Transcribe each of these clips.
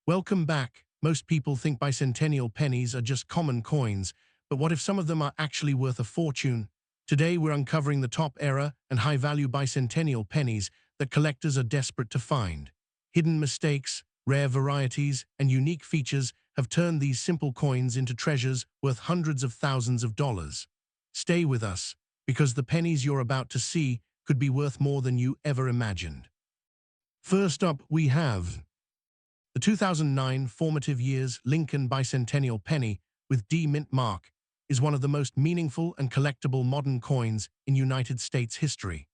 Welcome back. Most people think bicentennial pennies are just common coins, but what if some of them are actually worth a fortune? Today we're uncovering the top era and high-value bicentennial pennies that collectors are desperate to find. Hidden mistakes, rare varieties, and unique features have turned these simple coins into treasures worth hundreds of thousands of dollars. Stay with us, because the pennies you're about to see could be worth more than you ever imagined. First up, we have the 2009 Formative Years Lincoln Bicentennial Penny with D mint mark is one of the most meaningful and collectible modern coins in United States history.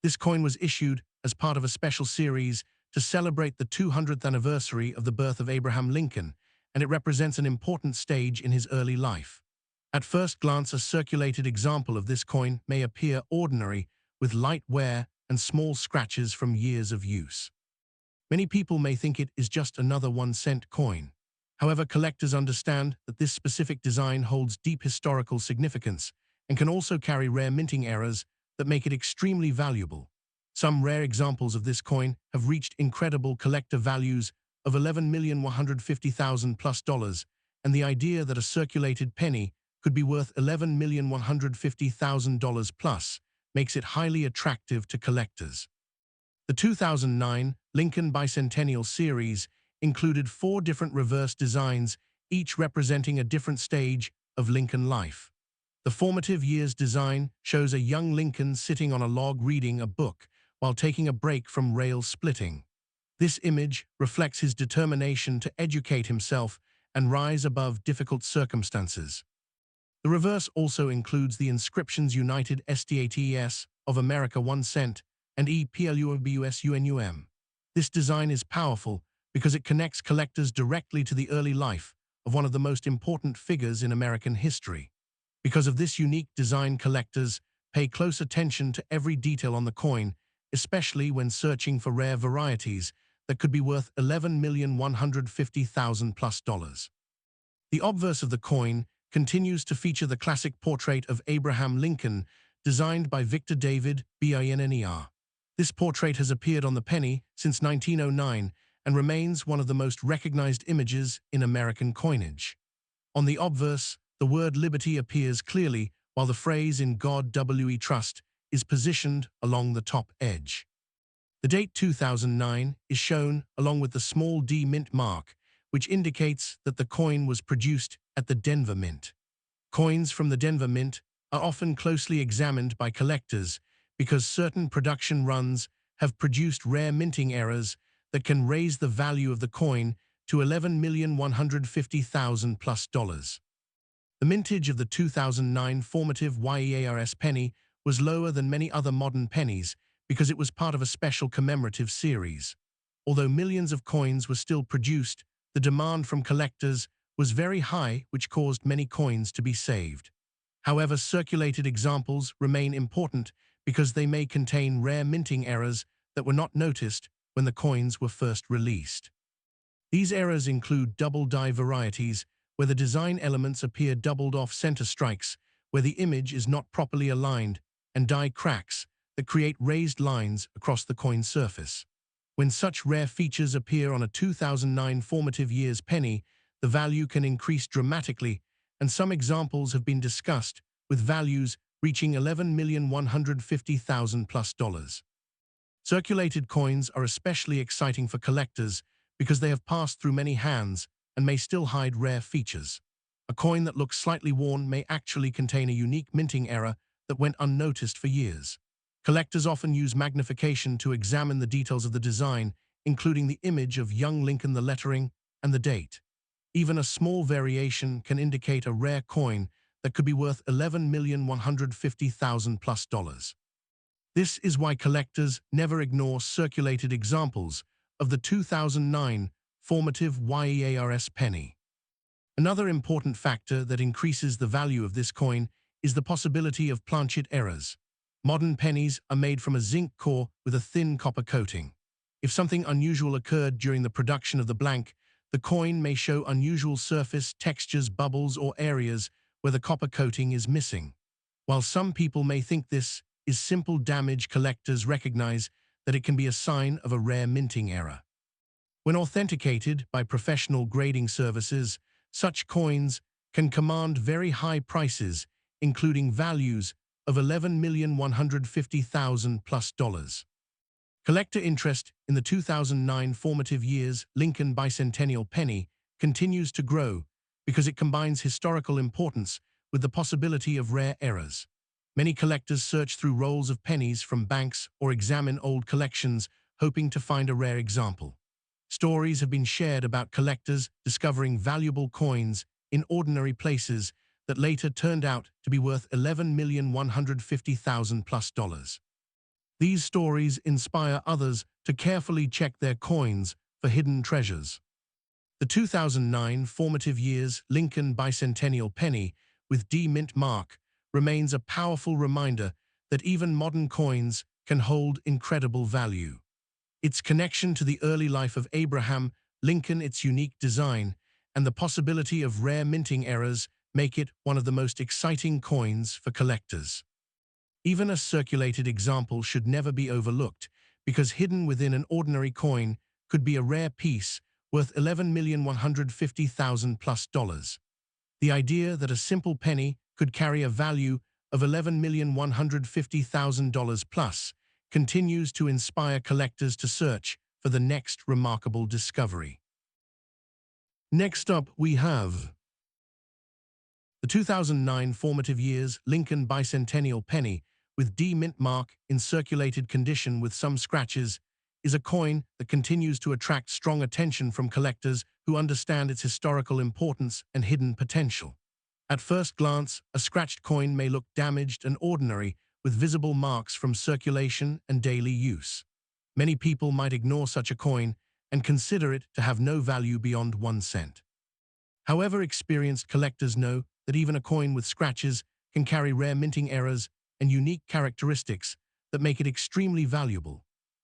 This coin was issued as part of a special series to celebrate the 200th anniversary of the birth of Abraham Lincoln, and it represents an important stage in his early life. At first glance, a circulated example of this coin may appear ordinary, with light wear and small scratches from years of use. Many people may think it is just another 1-cent coin. However, collectors understand that this specific design holds deep historical significance and can also carry rare minting errors that make it extremely valuable. Some rare examples of this coin have reached incredible collector values of $11,150,000 plus, and the idea that a circulated penny could be worth $11,150,000 plus makes it highly attractive to collectors. The 2009 Lincoln Bicentennial Series included 4 different reverse designs, each representing a different stage of Lincoln life. The Formative Years design shows a young Lincoln sitting on a log reading a book while taking a break from rail splitting. This image reflects his determination to educate himself and rise above difficult circumstances. The reverse also includes the inscriptions United States of America 1 cent and EPLUBUSUNUM. This design is powerful because it connects collectors directly to the early life of one of the most important figures in American history. Because of this unique design, collectors pay close attention to every detail on the coin, especially when searching for rare varieties that could be worth $11,150,000 plus. The obverse of the coin continues to feature the classic portrait of Abraham Lincoln, designed by Victor David Binner. This portrait has appeared on the penny since 1909 and remains one of the most recognized images in American coinage. On the obverse, the word liberty appears clearly, while the phrase "In God We Trust" is positioned along the top edge. The date 2009 is shown along with the small D mint mark, which indicates that the coin was produced at the Denver Mint. Coins from the Denver Mint are often closely examined by collectors because certain production runs have produced rare minting errors that can raise the value of the coin to $11,150,000 plus. The mintage of the 2009 Formative Years penny was lower than many other modern pennies because it was part of a special commemorative series. Although millions of coins were still produced, the demand from collectors was very high, which caused many coins to be saved. However, circulated examples remain important because they may contain rare minting errors that were not noticed when the coins were first released. These errors include double die varieties, where the design elements appear doubled off center strikes, where the image is not properly aligned, and die cracks that create raised lines across the coin surface. When such rare features appear on a 2009 Formative Years penny, the value can increase dramatically, and some examples have been discussed with values reaching $11,150,000 plus. Circulated coins are especially exciting for collectors because they have passed through many hands and may still hide rare features. A coin that looks slightly worn may actually contain a unique minting error that went unnoticed for years. Collectors often use magnification to examine the details of the design, including the image of young Lincoln, the lettering, and the date. Even a small variation can indicate a rare coin that could be worth $11,150,000 plus. This is why collectors never ignore circulated examples of the 2009 Formative Years penny. Another important factor that increases the value of this coin is the possibility of planchet errors. Modern pennies are made from a zinc core with a thin copper coating. If something unusual occurred during the production of the blank, the coin may show unusual surface textures, bubbles, or areas where the copper coating is missing. While some people may think this is simple damage, collectors recognize that it can be a sign of a rare minting error. When authenticated by professional grading services, such coins can command very high prices, including values of $11,150,000 plus dollars. Collector interest in the 2009 formative years Lincoln Bicentennial Penny continues to grow because it combines historical importance with the possibility of rare errors. Many collectors search through rolls of pennies from banks or examine old collections, hoping to find a rare example. Stories have been shared about collectors discovering valuable coins in ordinary places that later turned out to be worth $11,150,000 plus dollars. These stories inspire others to carefully check their coins for hidden treasures. The 2009 formative years Lincoln Bicentennial Penny with D mint mark remains a powerful reminder that even modern coins can hold incredible value. Its connection to the early life of Abraham Lincoln, its unique design, and the possibility of rare minting errors make it one of the most exciting coins for collectors. Even a circulated example should never be overlooked, because hidden within an ordinary coin could be a rare piece worth $11,150,000 plus dollars. The idea that a simple penny could carry a value of $11,150,000 plus continues to inspire collectors to search for the next remarkable discovery. Next up, we have the 2009 formative years Lincoln Bicentennial Penny with D mint mark in circulated condition with some scratches is a coin that continues to attract strong attention from collectors who understand its historical importance and hidden potential. At first glance, a scratched coin may look damaged and ordinary, with visible marks from circulation and daily use. Many people might ignore such a coin and consider it to have no value beyond 1 cent. However, experienced collectors know that even a coin with scratches can carry rare minting errors and unique characteristics that make it extremely valuable.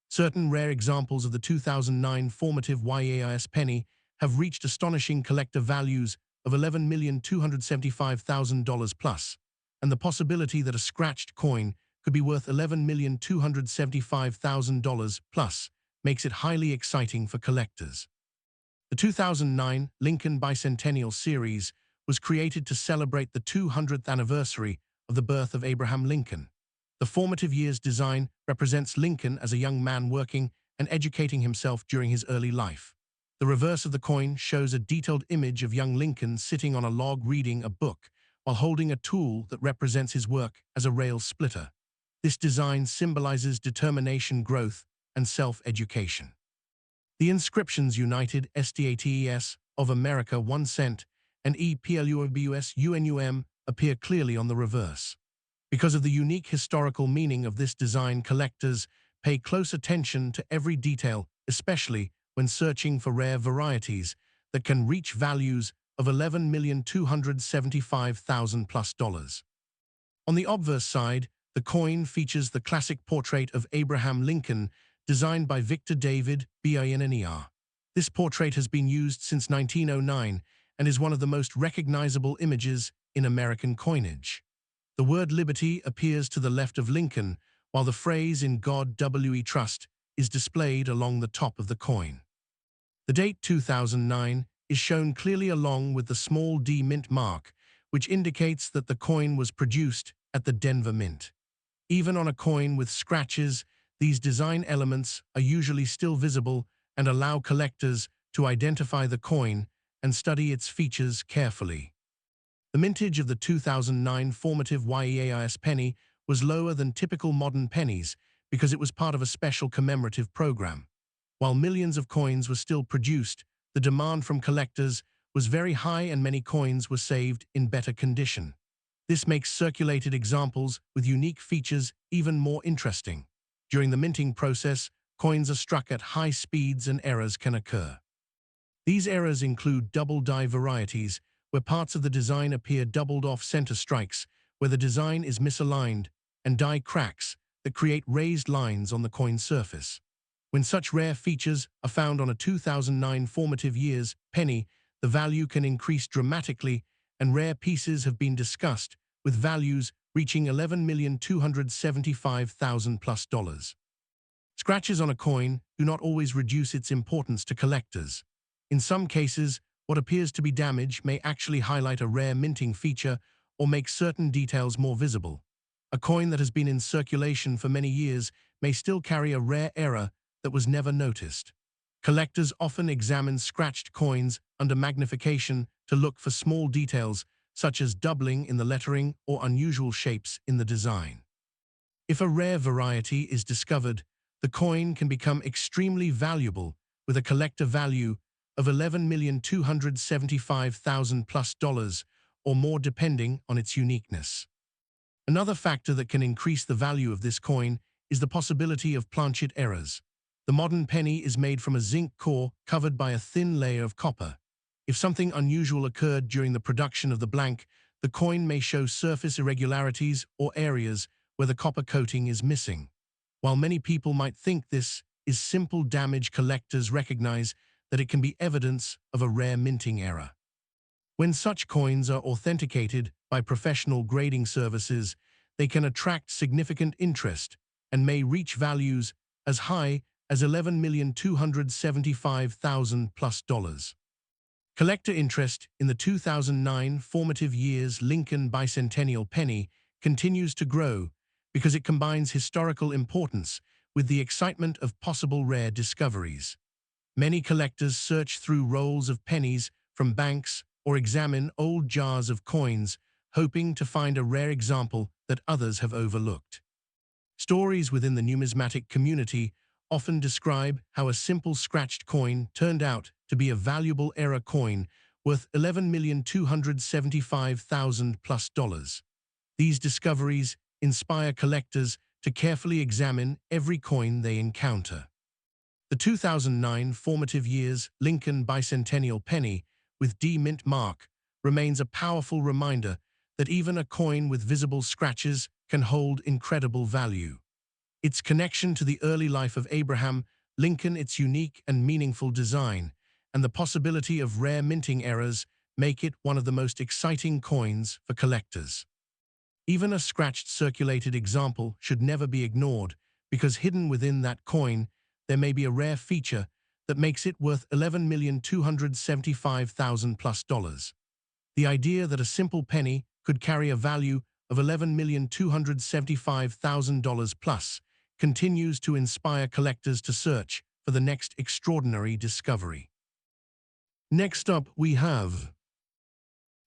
Certain rare examples of the 2009 formative YAIS penny have reached astonishing collector values of $11,275,000 plus, and the possibility that a scratched coin could be worth $11,275,000 plus makes it highly exciting for collectors. The 2009 Lincoln Bicentennial Series was created to celebrate the 200th anniversary of the birth of Abraham Lincoln. The formative years design represents Lincoln as a young man working and educating himself during his early life. The reverse of the coin shows a detailed image of young Lincoln sitting on a log reading a book while holding a tool that represents his work as a rail splitter. This design symbolizes determination, growth, and self-education. The inscriptions United States of America 1 cent and EPLUBUS UNUM appear clearly on the reverse. Because of the unique historical meaning of this design, collectors pay close attention to every detail, especially when searching for rare varieties that can reach values of $11,275,000 plus dollars. On the obverse side, the coin features the classic portrait of Abraham Lincoln designed by Victor David Binner. This portrait has been used since 1909 and is one of the most recognizable images in American coinage. The word liberty appears to the left of Lincoln, while the phrase "In God We Trust" is displayed along the top of the coin. The date 2009 is shown clearly along with the small D mint mark, which indicates that the coin was produced at the Denver Mint. Even on a coin with scratches, these design elements are usually still visible and allow collectors to identify the coin and study its features carefully. The mintage of the 2009 formative YAIS penny was lower than typical modern pennies because it was part of a special commemorative program. While millions of coins were still produced, the demand from collectors was very high and many coins were saved in better condition. This makes circulated examples with unique features even more interesting. During the minting process, coins are struck at high speeds and errors can occur. These errors include double die varieties, where parts of the design appear doubled off center strikes, where the design is misaligned, and die cracks that create raised lines on the coin surface. When such rare features are found on a 2009 formative years penny, the value can increase dramatically, and rare pieces have been discussed, with values reaching $11,275,000 plus dollars. Scratches on a coin do not always reduce its importance to collectors. In some cases, what appears to be damage may actually highlight a rare minting feature or make certain details more visible. A coin that has been in circulation for many years may still carry a rare error that was never noticed. Collectors often examine scratched coins under magnification to look for small details such as doubling in the lettering or unusual shapes in the design. If a rare variety is discovered, the coin can become extremely valuable with a collector value of $11,275,000 plus or more depending on its uniqueness. Another factor that can increase the value of this coin is the possibility of planchet errors. The modern penny is made from a zinc core covered by a thin layer of copper. If something unusual occurred during the production of the blank, the coin may show surface irregularities or areas where the copper coating is missing. While many people might think this is simple damage, collectors recognize that it can be evidence of a rare minting error. When such coins are authenticated by professional grading services, they can attract significant interest and may reach values as high as $11,275,000 plus. Collector interest in the 2009 formative years Lincoln bicentennial penny continues to grow because it combines historical importance with the excitement of possible rare discoveries. Many collectors search through rolls of pennies from banks or examine old jars of coins, hoping to find a rare example that others have overlooked. Stories within the numismatic community often describe how a simple scratched coin turned out to be a valuable era coin worth $11,275,000 plus. These discoveries inspire collectors to carefully examine every coin they encounter. The 2009 formative years Lincoln bicentennial penny with D mint mark remains a powerful reminder that even a coin with visible scratches can hold incredible value. Its connection to the early life of Abraham Lincoln, its unique and meaningful design, and the possibility of rare minting errors make it one of the most exciting coins for collectors. Even a scratched circulated example should never be ignored, because hidden within that coin there may be a rare feature that makes it worth $11,275,000 plus. The idea that a simple penny could carry a value of $11,275,000 plus continues to inspire collectors to search for the next extraordinary discovery. Next up, we have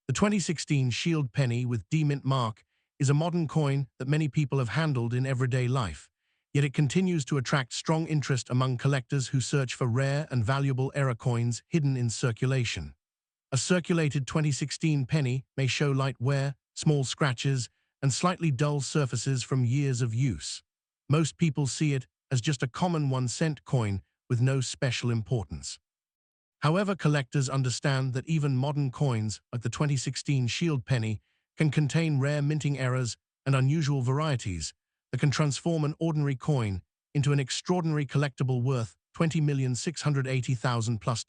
the 2016 Shield penny with D mint mark is a modern coin that many people have handled in everyday life, yet it continues to attract strong interest among collectors who search for rare and valuable era coins hidden in circulation. A circulated 2016 penny may show light wear, small scratches, and slightly dull surfaces from years of use. Most people see it as just a common 1-cent coin with no special importance. However, collectors understand that even modern coins like the 2016 Shield penny can contain rare minting errors and unusual varieties that can transform an ordinary coin into an extraordinary collectible worth $20,680,000 plus.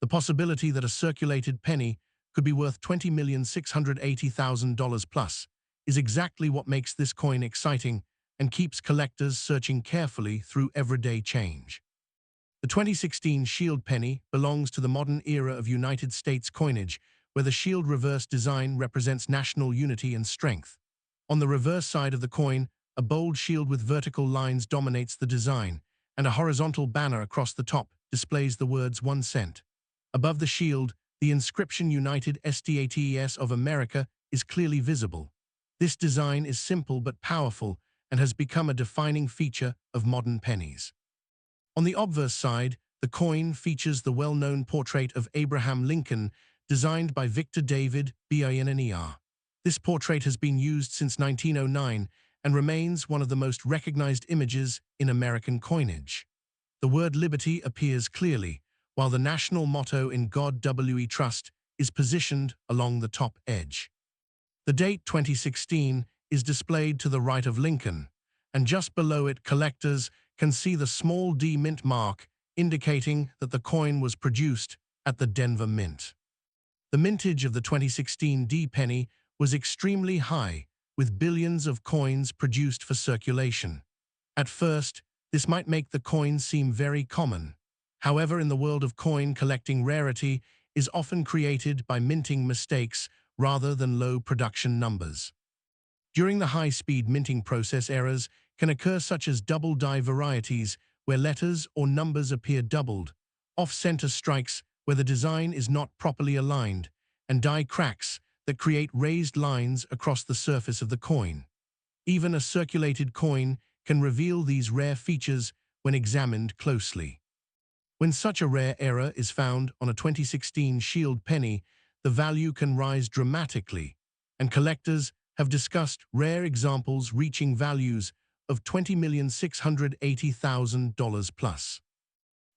The possibility that a circulated penny could be worth $20,680,000 plus is exactly what makes this coin exciting and keeps collectors searching carefully through everyday change. The 2016 Shield penny belongs to the modern era of United States coinage, where the shield reverse design represents national unity and strength. On the reverse side of the coin, a bold shield with vertical lines dominates the design, and a horizontal banner across the top displays the words 1 cent. Above the shield, the inscription United States of America is clearly visible. This design is simple but powerful and has become a defining feature of modern pennies. On the obverse side, the coin features the well-known portrait of Abraham Lincoln, designed by Victor David Binner. This portrait has been used since 1909 and remains one of the most recognized images in American coinage. The word liberty appears clearly, while the national motto "In God We Trust" is positioned along the top edge. The date 2016 is displayed to the right of Lincoln, and just below it collectors can see the small D mint mark, indicating that the coin was produced at the Denver Mint. The mintage of the 2016 D penny was extremely high, with billions of coins produced for circulation. At first, This might make the coin seem very common. However, in the world of coin collecting, rarity is often created by minting mistakes rather than low production numbers. During the high-speed minting process, errors can occur such as double die varieties, where letters or numbers appear doubled, off-center strikes where the design is not properly aligned, and die cracks that create raised lines across the surface of the coin. Even a circulated coin can reveal these rare features when examined closely. When such a rare error is found on a 2016 Shield penny, the value can rise dramatically, and collectors have discussed rare examples reaching values of $20,680,000 plus.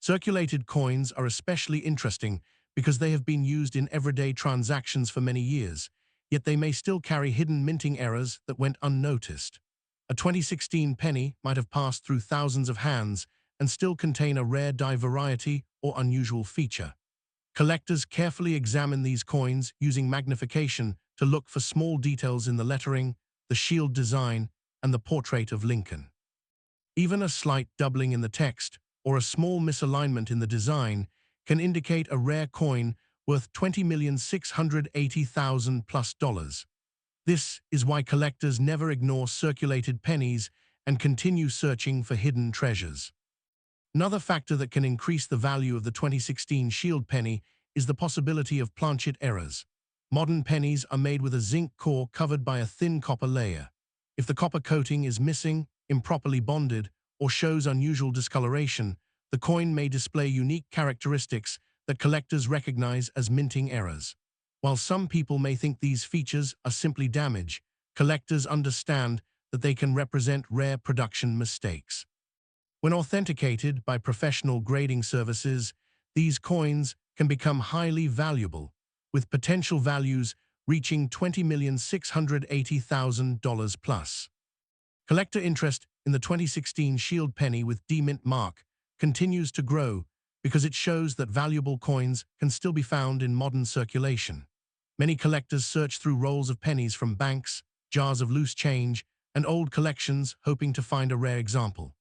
Circulated coins are especially interesting because they have been used in everyday transactions for many years, yet they may still carry hidden minting errors that went unnoticed. A 2016 penny might have passed through thousands of hands and still contain a rare die variety or unusual feature. Collectors carefully examine these coins using magnification to look for small details in the lettering, the shield design, and the portrait of Lincoln. Even a slight doubling in the text or a small misalignment in the design can indicate a rare coin worth $20,680,000 plus. This is why collectors never ignore circulated pennies and continue searching for hidden treasures. Another factor that can increase the value of the 2016 Shield penny is the possibility of planchet errors. Modern pennies are made with a zinc core covered by a thin copper layer. If the copper coating is missing, improperly bonded, or shows unusual discoloration, the coin may display unique characteristics that collectors recognize as minting errors. While some people may think these features are simply damage, collectors understand that they can represent rare production mistakes. When authenticated by professional grading services, these coins can become highly valuable, with potential values reaching $20,680,000 plus. Collector interest in the 2016 Shield penny with D-Mint mark continues to grow because it shows that valuable coins can still be found in modern circulation. Many collectors search through rolls of pennies from banks, jars of loose change, and old collections hoping to find a rare example.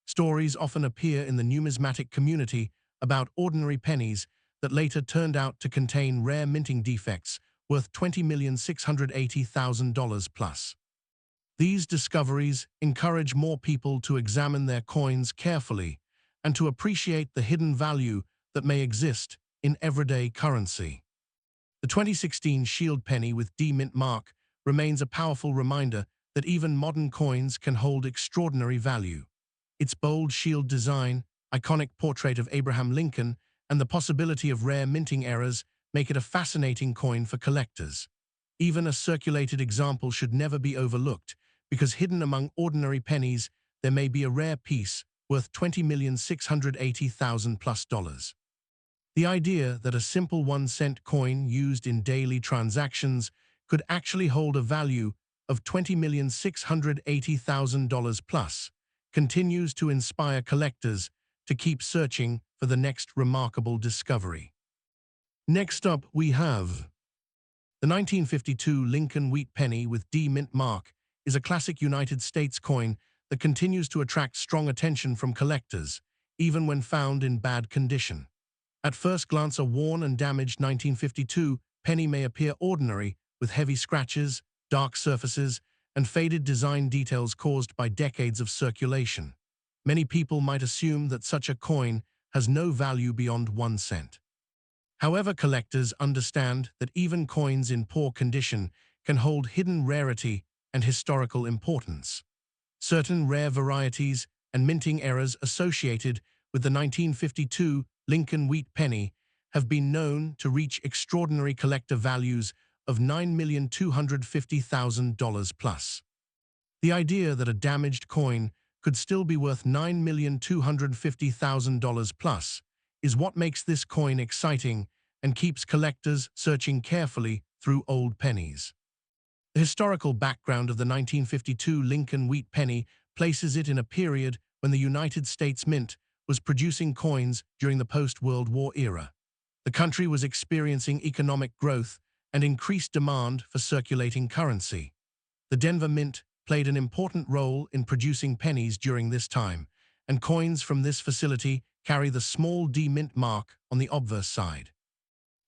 Stories often appear in the numismatic community about ordinary pennies that later turned out to contain rare minting defects worth $20,680,000 plus. These discoveries encourage more people to examine their coins carefully and to appreciate the hidden value that may exist in everyday currency. The 2016 Shield penny with D-Mint mark remains a powerful reminder that even modern coins can hold extraordinary value. Its bold shield design, iconic portrait of Abraham Lincoln, and the possibility of rare minting errors make it a fascinating coin for collectors. Even a circulated example should never be overlooked, because hidden among ordinary pennies, there may be a rare piece worth $20,680,000 plus. The idea that a simple 1-cent coin used in daily transactions could actually hold a value of $20,680,000 plus continues to inspire collectors to keep searching for the next remarkable discovery. Next up, we have the 1952 Lincoln Wheat penny with D-Mint mark is a classic United States coin that continues to attract strong attention from collectors, even when found in bad condition. At first glance, a worn and damaged 1952 penny may appear ordinary, with heavy scratches, dark surfaces, and faded design details caused by decades of circulation. Many people might assume that such a coin has no value beyond 1 cent. However, collectors understand that even coins in poor condition can hold hidden rarity and historical importance. Certain rare varieties and minting errors associated with the 1952 Lincoln Wheat penny have been known to reach extraordinary collector values of $9,250,000 plus. The idea that a damaged coin could still be worth $9,250,000 plus is what makes this coin exciting and keeps collectors searching carefully through old pennies. The historical background of the 1952 Lincoln Wheat penny places it in a period when the United States Mint was producing coins during the post-World War era. The country was experiencing economic growth and increased demand for circulating currency. The Denver Mint played an important role in producing pennies during this time, and coins from this facility carry the small D mint mark on the obverse side.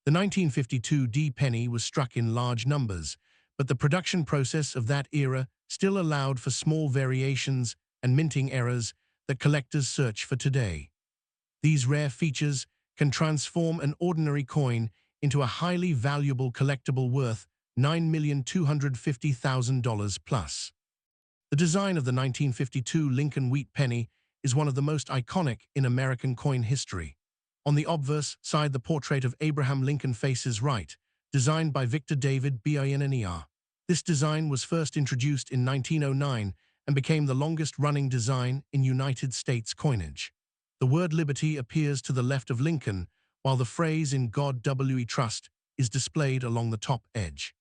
The 1952 D penny was struck in large numbers, but the production process of that era still allowed for small variations and minting errors that collectors search for today. These rare features can transform an ordinary coin into a highly valuable collectible worth $9,250,000 plus. The design of the 1952 Lincoln Wheat penny is one of the most iconic in American coin history. On the obverse side, the portrait of Abraham Lincoln faces right, designed by Victor David Binner. This design was first introduced in 1909 and became the longest-running design in United States coinage. The word liberty appears to the left of Lincoln, while the phrase "In God We Trust" is displayed along the top edge.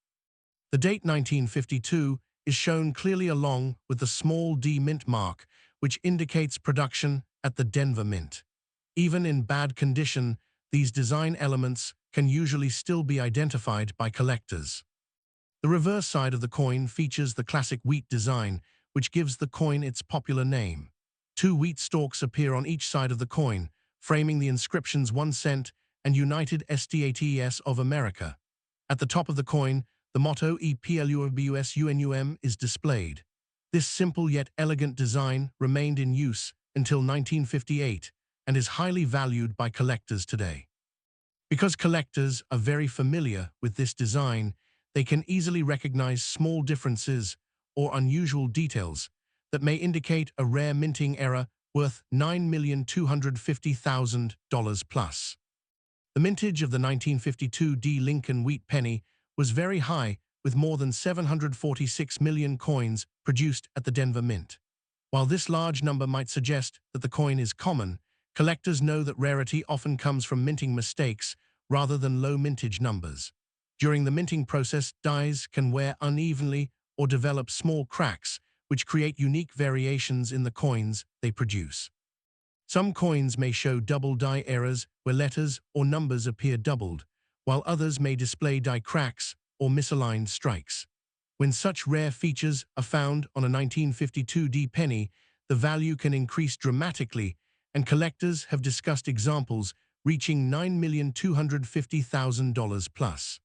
The date 1952 is shown clearly along with the small D mint mark, which indicates production at the Denver Mint. Even in bad condition, these design elements can usually still be identified by collectors. The reverse side of the coin features the classic wheat design, which gives the coin its popular name. Two wheat stalks appear on each side of the coin, framing the inscriptions 1 cent and United States of America. At the top of the coin, the motto EPLUBUSUNUM is displayed. This simple yet elegant design remained in use until 1958 and is highly valued by collectors today. Because collectors are very familiar with this design, they can easily recognize small differences or unusual details that may indicate a rare minting error worth $9,250,000 plus. The mintage of the 1952 D Lincoln Wheat penny was very high, with more than 746 million coins produced at the Denver Mint. While this large number might suggest that the coin is common, collectors know that rarity often comes from minting mistakes rather than low mintage numbers. During the minting process, dies can wear unevenly or develop small cracks, which create unique variations in the coins they produce. Some coins may show double die errors where letters or numbers appear doubled, while others may display die cracks or misaligned strikes. When such rare features are found on a 1952 D penny, the value can increase dramatically, and collectors have discussed examples reaching $9,250,000 plus.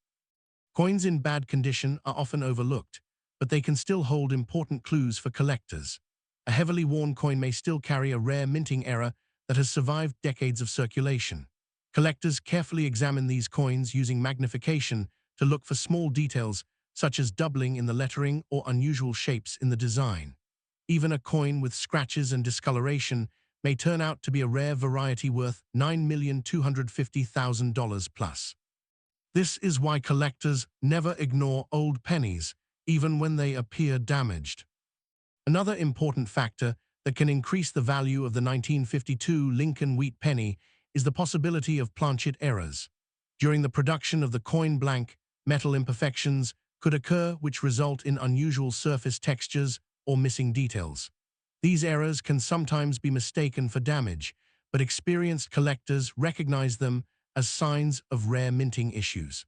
Coins in bad condition are often overlooked, but they can still hold important clues for collectors. A heavily worn coin may still carry a rare minting error that has survived decades of circulation. Collectors carefully examine these coins using magnification to look for small details such as doubling in the lettering or unusual shapes in the design. Even a coin with scratches and discoloration may turn out to be a rare variety worth $9,250,000 plus. This is why collectors never ignore old pennies, even when they appear damaged. Another important factor that can increase the value of the 1952 Lincoln Wheat penny is the possibility of planchet errors. During the production of the coin blank, metal imperfections could occur which result in unusual surface textures or missing details. These errors can sometimes be mistaken for damage, but experienced collectors recognize them as signs of rare minting issues.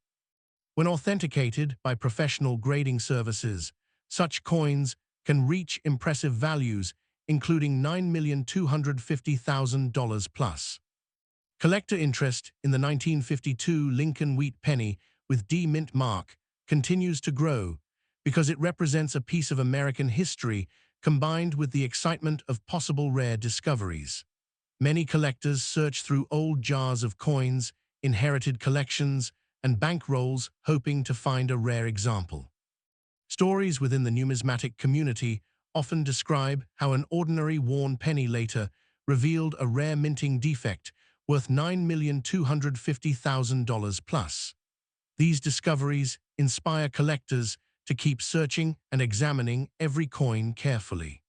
When authenticated by professional grading services, such coins can reach impressive values, including $9,250,000 plus. Collector interest in the 1952 Lincoln Wheat penny with D mint mark continues to grow because it represents a piece of American history combined with the excitement of possible rare discoveries. Many collectors search through old jars of coins, inherited collections, and bank rolls hoping to find a rare example. Stories within the numismatic community often describe how an ordinary worn penny later revealed a rare minting defect worth $9,250,000 plus. These discoveries inspire collectors to keep searching and examining every coin carefully.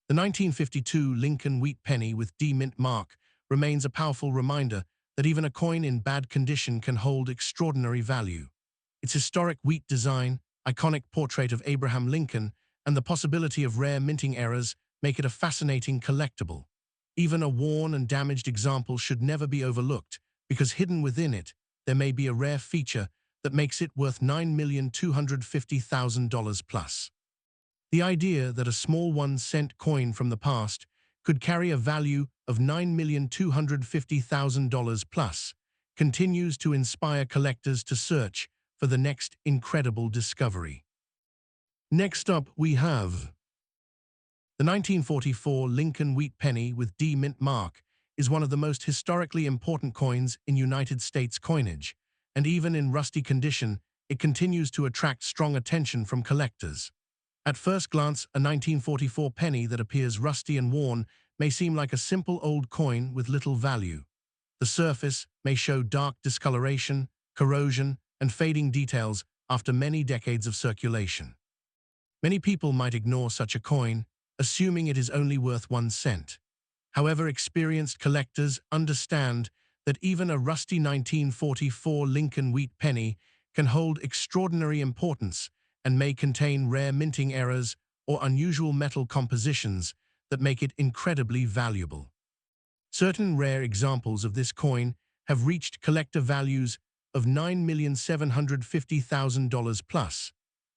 The 1952 Lincoln Wheat penny with D mint mark remains a powerful reminder that even a coin in bad condition can hold extraordinary value. Its historic wheat design, iconic portrait of Abraham Lincoln, and the possibility of rare minting errors make it a fascinating collectible. Even a worn and damaged example should never be overlooked, because hidden within it, there may be a rare feature that makes it worth $9,250,000 plus. The idea that a small 1 cent coin from the past could carry a value of $9,250,000 plus, continues to inspire collectors to search for the next incredible discovery. Next up, we have the 1944 Lincoln Wheat Penny with D mint mark is one of the most historically important coins in United States coinage, and even in rusty condition, it continues to attract strong attention from collectors. At first glance, a 1944 penny that appears rusty and worn may seem like a simple old coin with little value. The surface may show dark discoloration, corrosion, and fading details after many decades of circulation. Many people might ignore such a coin, assuming it is only worth 1 cent. However, experienced collectors understand that even a rusty 1944 Lincoln Wheat penny can hold extraordinary importance and may contain rare minting errors or unusual metal compositions that make it incredibly valuable. Certain rare examples of this coin have reached collector values of $9,750,000 plus,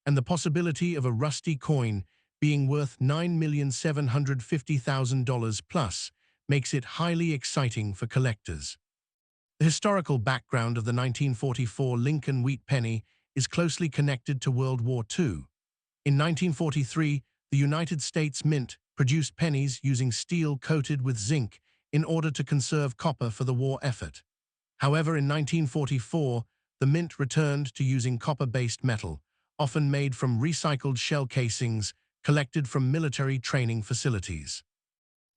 and the possibility of a rusty coin being worth $9,750,000 plus makes it highly exciting for collectors. The historical background of the 1944 Lincoln Wheat penny is closely connected to World War II. In 1943, the United States Mint produced pennies using steel coated with zinc in order to conserve copper for the war effort. However, in 1944, the Mint returned to using copper-based metal, often made from recycled shell casings collected from military training facilities.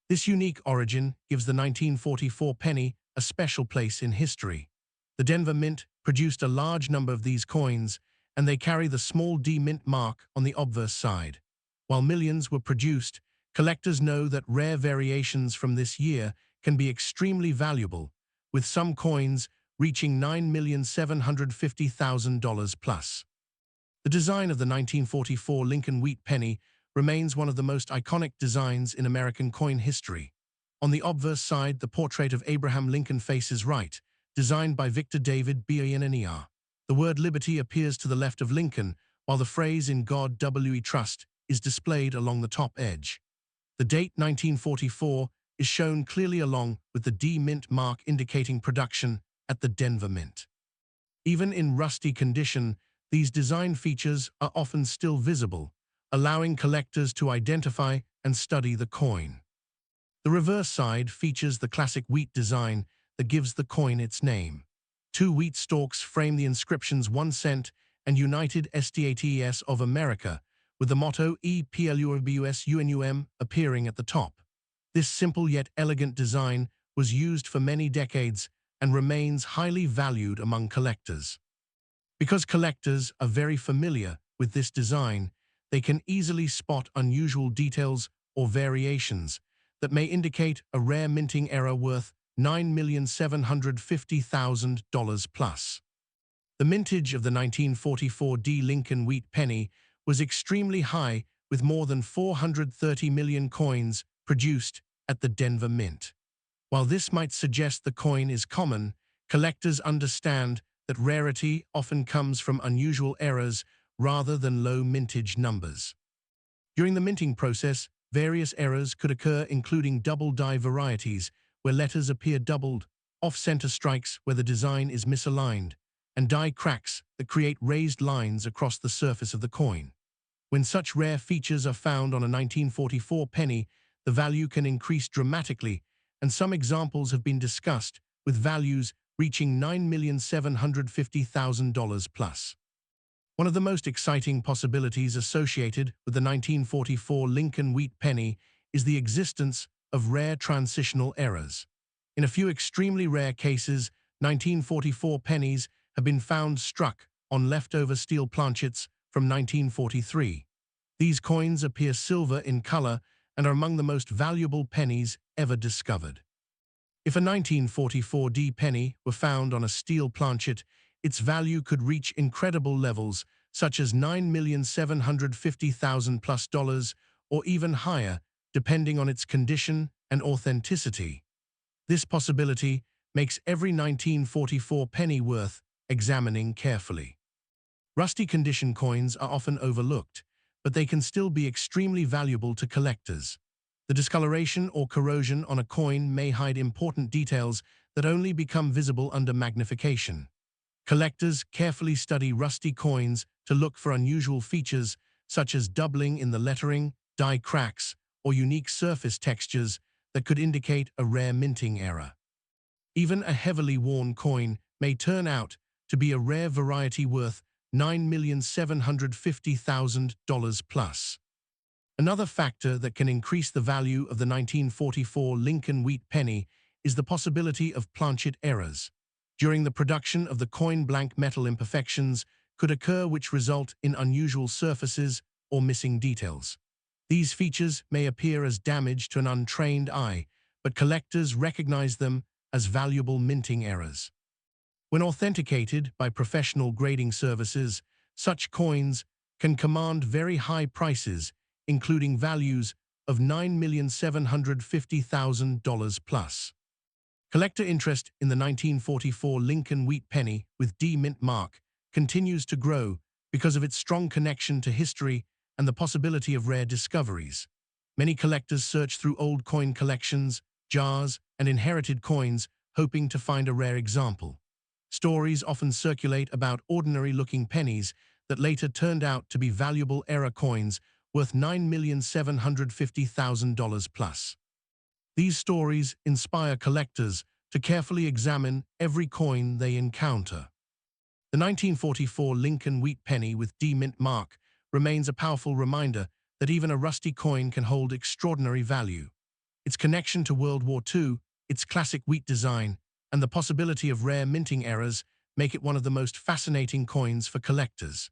This unique origin gives the 1944 penny a special place in history. The Denver Mint produced a large number of these coins, and they carry the small D mint mark on the obverse side. While millions were produced, collectors know that rare variations from this year can be extremely valuable, with some coins reaching $9,750,000 plus. The design of the 1944 Lincoln Wheat penny remains one of the most iconic designs in American coin history. On the obverse side, the portrait of Abraham Lincoln faces right, designed by Victor David Biennier. The word liberty appears to the left of Lincoln, while the phrase "In God We Trust" is displayed along the top edge. The date 1944 is shown clearly along with the D Mint mark indicating production at the Denver Mint. Even in rusty condition, these design features are often still visible, allowing collectors to identify and study the coin. The reverse side features the classic wheat design that gives the coin its name. 2 wheat stalks frame the inscriptions 1 cent and United States of America, with the motto EPLUBUSUNUM appearing at the top. This simple yet elegant design was used for many decades and remains highly valued among collectors. Because collectors are very familiar with this design, they can easily spot unusual details or variations that may indicate a rare minting error worth $9,750,000 plus. The mintage of the 1944 D Lincoln Wheat penny was extremely high, with more than 430 million coins produced at the Denver Mint. While this might suggest the coin is common, collectors understand that rarity often comes from unusual errors rather than low mintage numbers. During the minting process, various errors could occur, including double die varieties, where letters appear doubled, off-center strikes where the design is misaligned, and die cracks that create raised lines across the surface of the coin. When such rare features are found on a 1944 penny, the value can increase dramatically, and some examples have been discussed, with values reaching $9,750,000 plus. One of the most exciting possibilities associated with the 1944 Lincoln Wheat penny is the existence of rare transitional errors. In a few extremely rare cases, 1944 pennies have been found struck on leftover steel planchets from 1943. These coins appear silver in color and are among the most valuable pennies ever discovered. If a 1944 D penny were found on a steel planchet, its value could reach incredible levels, such as $9,750,000 plus or even higher, depending on its condition and authenticity. This possibility makes every 1944 penny worth examining carefully. Rusty condition coins are often overlooked, but they can still be extremely valuable to collectors. The discoloration or corrosion on a coin may hide important details that only become visible under magnification. Collectors carefully study rusty coins to look for unusual features such as doubling in the lettering, die cracks, or unique surface textures that could indicate a rare minting error. Even a heavily worn coin may turn out to be a rare variety worth $9,750,000 plus. Another factor that can increase the value of the 1944 Lincoln wheat penny is the possibility of planchet errors. During the production of the coin, blank metal imperfections could occur which result in unusual surfaces or missing details. These features may appear as damage to an untrained eye, but collectors recognize them as valuable minting errors. When authenticated by professional grading services, such coins can command very high prices, including values of $9,750,000 plus. Collector interest in the 1944 Lincoln wheat penny with D mint mark continues to grow because of its strong connection to history and the possibility of rare discoveries. Many collectors search through old coin collections, jars, and inherited coins, hoping to find a rare example. Stories often circulate about ordinary-looking pennies that later turned out to be valuable era coins worth $9,750,000 plus. These stories inspire collectors to carefully examine every coin they encounter. The 1944 Lincoln wheat penny with D mint mark remains a powerful reminder that even a rusty coin can hold extraordinary value. Its connection to World War II, its classic wheat design, and the possibility of rare minting errors make it one of the most fascinating coins for collectors.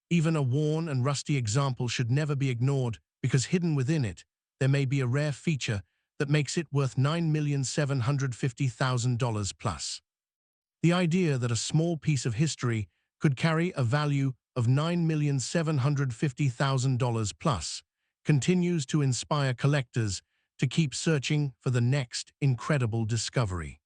Even a worn and rusty example should never be ignored because hidden within it, there may be a rare feature that makes it worth $9,750,000 plus. The idea that a small piece of history could carry a value of $9,750,000 plus continues to inspire collectors to keep searching for the next incredible discovery.